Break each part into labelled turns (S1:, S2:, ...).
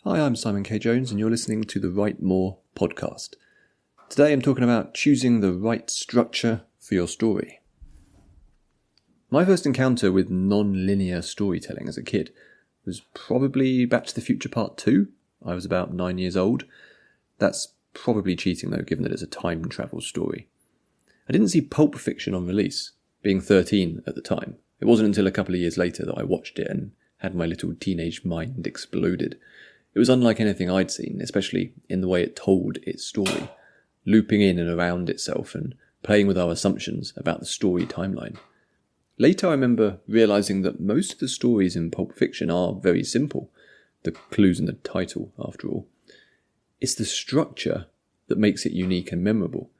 S1: Hi, I'm Simon K. Jones, and you're listening to the Write More podcast. Today I'm talking about choosing the right structure for your story. My first encounter with non-linear storytelling as a kid was probably Back to the Future Part 2. I was about 9 years old. That's probably cheating though, given that it's a time travel story. I didn't see Pulp Fiction on release, being 13 at the time. It wasn't until a couple of years later that I watched it and had my little teenage mind exploded. It was unlike anything I'd seen, especially in the way it told its story, looping in and around itself and playing with our assumptions about the story timeline. Later I remember realising that most of the stories in Pulp Fiction are very simple, the clues in the title after all. It's the structure that makes it unique and memorable.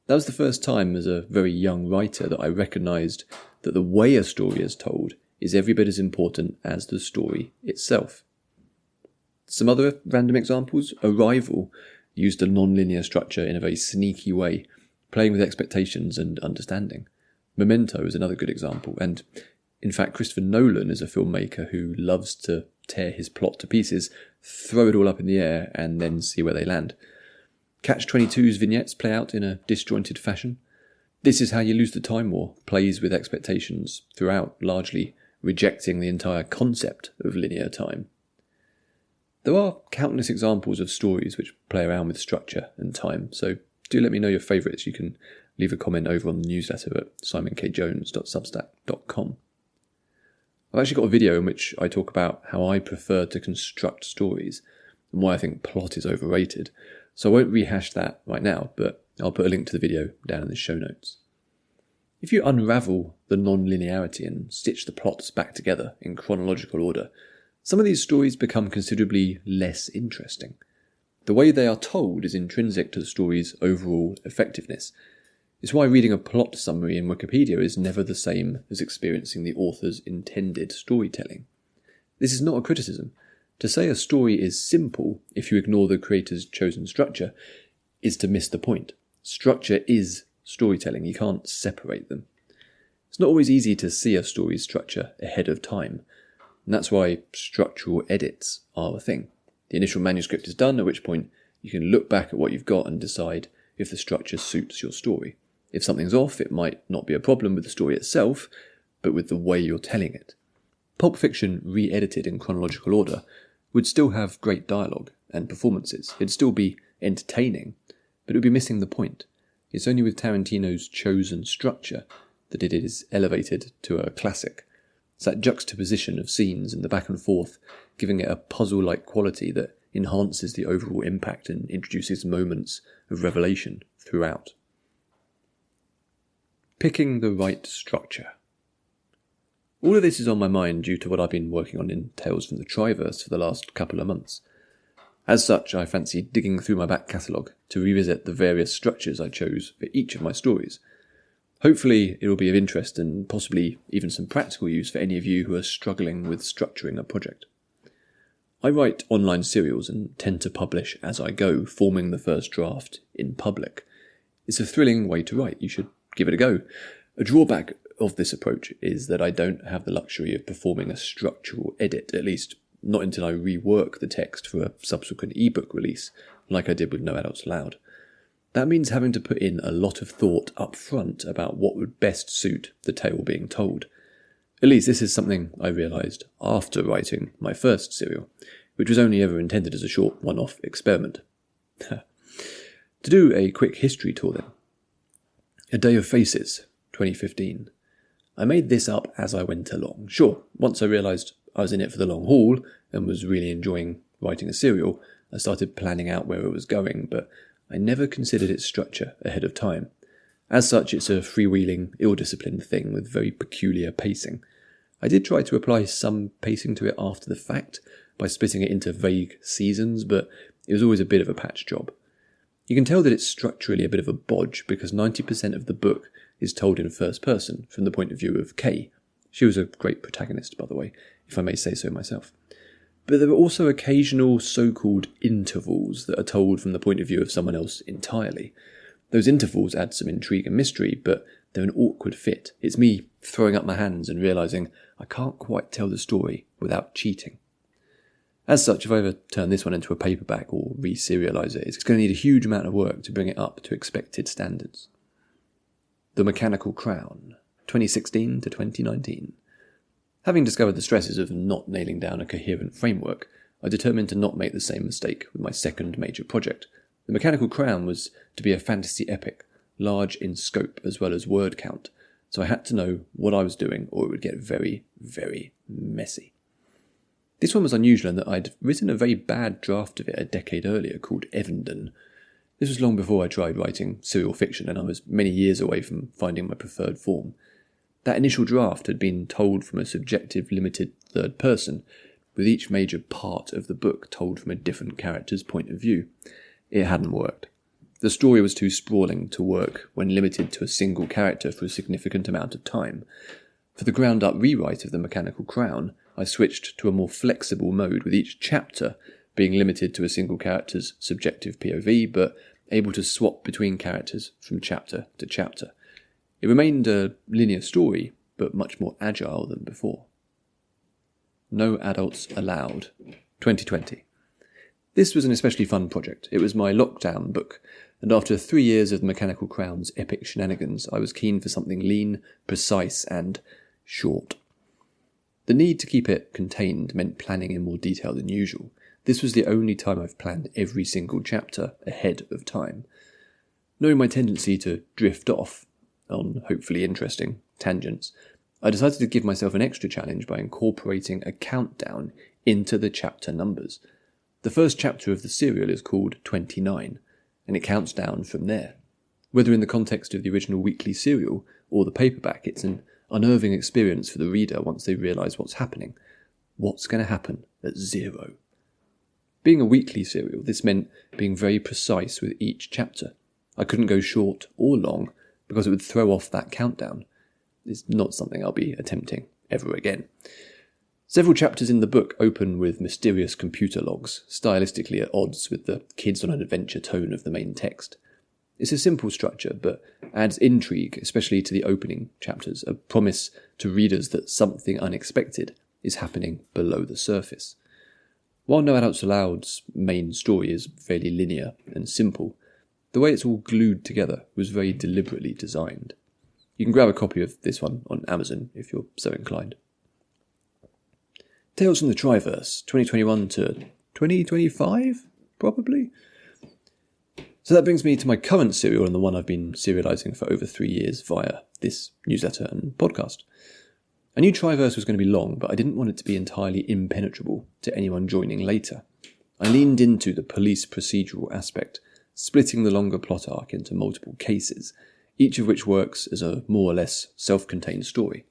S1: That was the first time as a very young writer that I recognised that the way a story is told is every bit as important as the story itself. Some other random examples. Arrival used a non-linear structure in a very sneaky way, playing with expectations and understanding. Memento is another good example, and in fact Christopher Nolan is a filmmaker who loves to tear his plot to pieces, throw it all up in the air, and then see where they land. Catch-22's vignettes play out in a disjointed fashion. This Is How You Lose the Time War plays with expectations throughout, largely rejecting the entire concept of linear time. There are countless examples of stories which play around with structure and time, so do let me know your favourites. You can leave a comment over on the newsletter at simonkjones.substack.com. I've actually got a video in which I talk about how I prefer to construct stories and why I think plot is overrated, so I won't rehash that right now, but I'll put a link to the video down in the show notes. If you unravel the non-linearity and stitch the plots back together in chronological order, some of these stories become considerably less interesting. The way they are told is intrinsic to the story's overall effectiveness. It's why reading a plot summary in Wikipedia is never the same as experiencing the author's intended storytelling. This is not a criticism. To say a story is simple if you ignore the creator's chosen structure is to miss the point. Structure is storytelling. You can't separate them. It's not always easy to see a story's structure ahead of time. And that's why structural edits are a thing. The initial manuscript is done, at which point you can look back at what you've got and decide if the structure suits your story. If something's off, it might not be a problem with the story itself, but with the way you're telling it. Pulp Fiction, re-edited in chronological order, would still have great dialogue and performances. It'd still be entertaining, but it would be missing the point. It's only with Tarantino's chosen structure that it is elevated to a classic. It's that juxtaposition of scenes and the back and forth, giving it a puzzle-like quality that enhances the overall impact and introduces moments of revelation throughout. Picking the right structure. All of this is on my mind due to what I've been working on in Tales from the Triverse for the last couple of months. As such, I fancy digging through my back catalogue to revisit the various structures I chose for each of my stories. Hopefully it will be of interest and possibly even some practical use for any of you who are struggling with structuring a project. I write online serials and tend to publish as I go, forming the first draft in public. It's a thrilling way to write. You should give it a go. A drawback of this approach is that I don't have the luxury of performing a structural edit, at least not until I rework the text for a subsequent ebook release, like I did with No Adults Allowed. That means having to put in a lot of thought up front about what would best suit the tale being told. At least this is something I realised after writing my first serial, which was only ever intended as a short one-off experiment. To do a quick history tour then. A Day of Faces, 2015. I made this up as I went along. Sure, once I realised I was in it for the long haul and was really enjoying writing a serial, I started planning out where it was going, but I never considered its structure ahead of time. As such, it's a freewheeling, ill-disciplined thing with very peculiar pacing. I did try to apply some pacing to it after the fact by splitting it into vague seasons, but it was always a bit of a patch job. You can tell that it's structurally a bit of a bodge because 90% of the book is told in first person from the point of view of Kay. She was a great protagonist, by the way, if I may say so myself. But there are also occasional so-called intervals that are told from the point of view of someone else entirely. Those intervals add some intrigue and mystery, but they're an awkward fit. It's me throwing up my hands and realising I can't quite tell the story without cheating. As such, if I ever turn this one into a paperback or re-serialise it, it's going to need a huge amount of work to bring it up to expected standards. The Mechanical Crown, 2016 to 2019. Having discovered the stresses of not nailing down a coherent framework, I determined to not make the same mistake with my second major project. The Mechanical Crown was to be a fantasy epic, large in scope as well as word count, so I had to know what I was doing or it would get very, very messy. This one was unusual in that I'd written a very bad draft of it a decade earlier called Evenden. This was long before I tried writing serial fiction, and I was many years away from finding my preferred form. That initial draft had been told from a subjective, limited third person, with each major part of the book told from a different character's point of view. It hadn't worked. The story was too sprawling to work when limited to a single character for a significant amount of time. For the ground-up rewrite of The Mechanical Crown, I switched to a more flexible mode, with each chapter being limited to a single character's subjective POV, but able to swap between characters from chapter to chapter. It remained a linear story, but much more agile than before. No Adults Allowed, 2020. This was an especially fun project. It was my lockdown book, and after 3 years of The Mechanical Crown's epic shenanigans, I was keen for something lean, precise, and short. The need to keep it contained meant planning in more detail than usual. This was the only time I've planned every single chapter ahead of time. Knowing my tendency to drift off on hopefully interesting tangents, I decided to give myself an extra challenge by incorporating a countdown into the chapter numbers. The first chapter of the serial is called 29, and it counts down from there. Whether in the context of the original weekly serial or the paperback, it's an unnerving experience for the reader once they realise what's happening. What's going to happen at 0? Being a weekly serial, this meant being very precise with each chapter. I couldn't go short or long because it would throw off that countdown. It's not something I'll be attempting ever again. Several chapters in the book open with mysterious computer logs, stylistically at odds with the kids-on-an-adventure tone of the main text. It's a simple structure, but adds intrigue, especially to the opening chapters, a promise to readers that something unexpected is happening below the surface. While No Adults Alloved's main story is fairly linear and simple, the way it's all glued together was very deliberately designed. You can grab a copy of this one on Amazon if you're so inclined. Tales from the Triverse, 2021 to 2025, probably? So that brings me to my current serial and the one I've been serialising for over 3 years via this newsletter and podcast. I knew Triverse was going to be long, but I didn't want it to be entirely impenetrable to anyone joining later. I leaned into the police procedural aspect, splitting the longer plot arc into multiple cases, each of which works as a more or less self-contained story.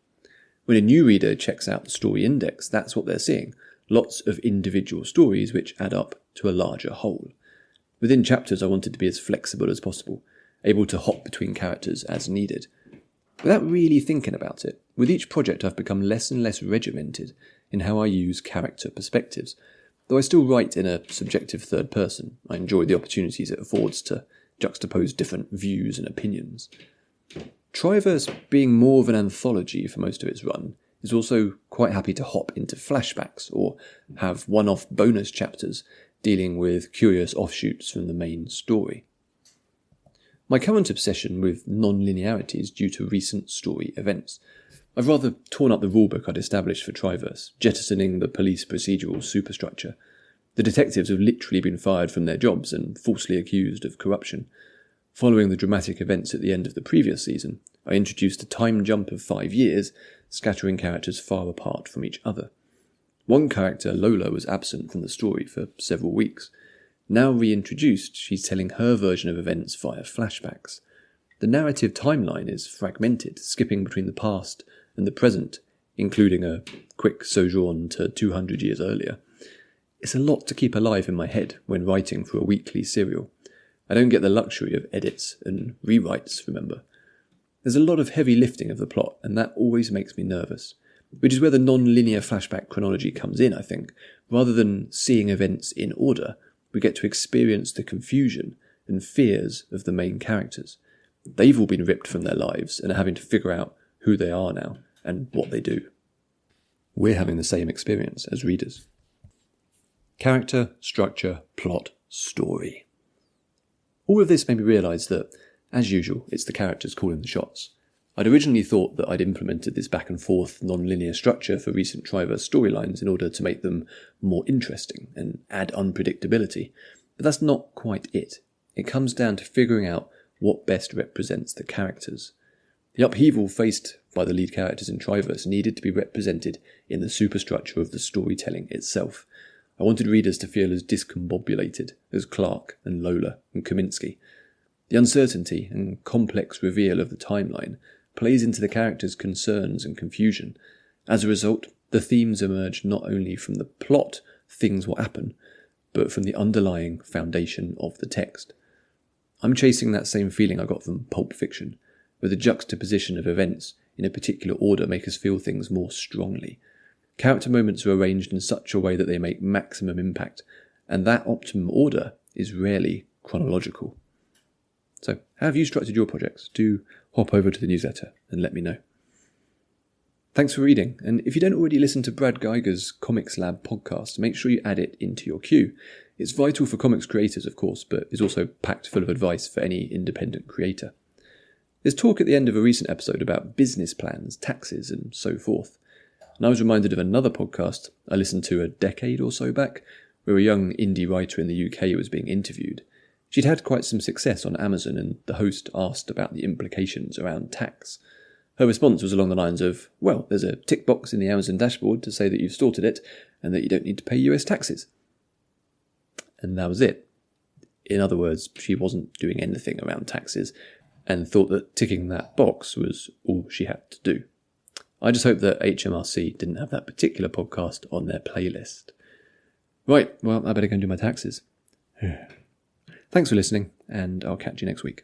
S1: When a new reader checks out the story index, that's what they're seeing. Lots of individual stories which add up to a larger whole. Within chapters, I wanted to be as flexible as possible, able to hop between characters as needed. Without really thinking about it, with each project I've become less and less regimented in how I use character perspectives. Though I still write in a subjective third person, I enjoy the opportunities it affords to juxtapose different views and opinions. Triverse, being more of an anthology for most of its run, is also quite happy to hop into flashbacks or have one-off bonus chapters dealing with curious offshoots from the main story. My current obsession with non-linearity is due to recent story events. I've rather torn up the rulebook I'd established for Triverse, jettisoning the police procedural superstructure. The detectives have literally been fired from their jobs and falsely accused of corruption. Following the dramatic events at the end of the previous season, I introduced a time jump of 5 years, scattering characters far apart from each other. One character, Lola, was absent from the story for several weeks. Now reintroduced, she's telling her version of events via flashbacks. The narrative timeline is fragmented, skipping between the past and the present, including a quick sojourn to 200 years earlier. It's a lot to keep alive in my head when writing for a weekly serial. I don't get the luxury of edits and rewrites, remember. There's a lot of heavy lifting of the plot, and that always makes me nervous. Which is where the non-linear flashback chronology comes in, I think. Rather than seeing events in order, we get to experience the confusion and fears of the main characters. They've all been ripped from their lives and are having to figure out who they are now and what they do. We're having the same experience as readers. Character, structure, plot, story. All of this made me realise that, as usual, it's the characters calling the shots. I'd originally thought that I'd implemented this back and forth non-linear structure for recent Triverse storylines in order to make them more interesting and add unpredictability, but that's not quite it. It comes down to figuring out what best represents the characters. The upheaval faced by the lead characters in Triverse needed to be represented in the superstructure of the storytelling itself. I wanted readers to feel as discombobulated as Clark and Lola and Kaminsky. The uncertainty and complex reveal of the timeline plays into the characters' concerns and confusion. As a result, the themes emerge not only from the plot, things will happen, but from the underlying foundation of the text. I'm chasing that same feeling I got from Pulp Fiction, where the juxtaposition of events in a particular order make us feel things more strongly. Character moments are arranged in such a way that they make maximum impact, and that optimum order is rarely chronological. So, how have you structured your projects? Do hop over to the newsletter and let me know. Thanks for reading, and if you don't already listen to Brad Geiger's Comics Lab podcast, make sure you add it into your queue. It's vital for comics creators, of course, but is also packed full of advice for any independent creator. There's talk at the end of a recent episode about business plans, taxes, and so forth. And I was reminded of another podcast I listened to a decade or so back, where a young indie writer in the UK was being interviewed. She'd had quite some success on Amazon, and the host asked about the implications around tax. Her response was along the lines of, well, there's a tick box in the Amazon dashboard to say that you've sorted it and that you don't need to pay US taxes. And that was it. In other words, she wasn't doing anything around taxes and thought that ticking that box was all she had to do. I just hope that HMRC didn't have that particular podcast on their playlist. Right, well, I better go and do my taxes. Thanks for listening, and I'll catch you next week.